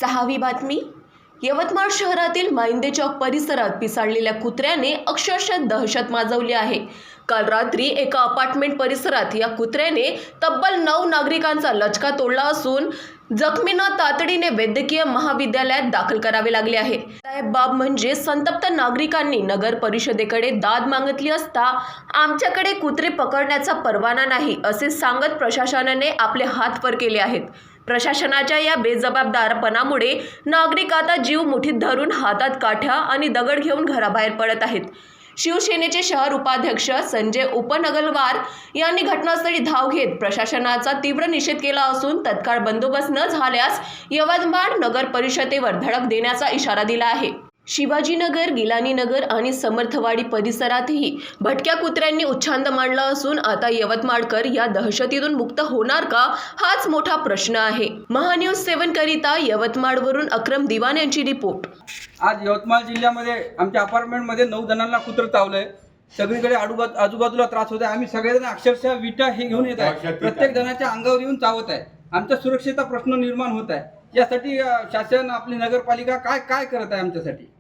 6वी बातमी. यवतमाळ शहरातील माइंदे चौक परिसरात पिसाळलेल्या कुत्र्याने अक्षरशः दहशत माजवली आहे. काल रात्री एका अपार्टमेंट परिसरात या कुत्र्याने तब्बल 9 नागरिकांचा लचका तोडला असून जखमींना तातडीने वैद्यकीय महाविद्यालयात दाखल करावे लागले आहे. बाब म्हणजे संतप्त नागरिकांनी नगर परिषदेकडे दाद मागितली असता आमच्याकडे कुत्रे पकडण्याचा परवाना नाही असे सांगत प्रशासनाने आपले हात वर केले आहेत. प्रशासनाच्या या बेजबाबदारपणामुळे नागरिक आता जीव मुठीत धरून हातात काठ्या आणि दगड घेऊन घराबाहेर पडत आहेत. शिवसेनेचे शहर उपाध्यक्ष संजय उपनगरवार यांनी घटनास्थळी धाव घेत प्रशासनाचा तीव्र निषेध केला असून तत्काळ बंदोबस्त न झाल्यास यवतमाळ नगर परिषदेवर धडक देण्याचा इशारा दिला आहे. शिवाजीनगर, गिलानीनगर आणि समर्थवाडी परिसरातही भटक्या कुत्र्यांनी उच्छांद मांडला असून आता यवतमाळकर या दहशतीतून मुक्त होणार का हाच मोठा प्रश्न आहे. महान्यूज 7 करिता यवतमाळवरून अक्रम दिवान यांची रिपोर्ट. आज यवतमाळ जिल्ह्यामध्ये आमच्या अपार्टमेंटमध्ये 9 जणांना कुत्रं चावलंय. सगळीकडे आजूबाजूला त्रास होत आहे. आम्ही सगळेजण अक्षरशः विटा हे घेऊन येत आहे. प्रत्येक जणाच्या अंगावर येऊन चावत आहे. आमच्या सुरक्षेचा प्रश्न निर्माण होत आहे. यासाठी शासन आपली नगरपालिका काय करत आहे आमच्यासाठी.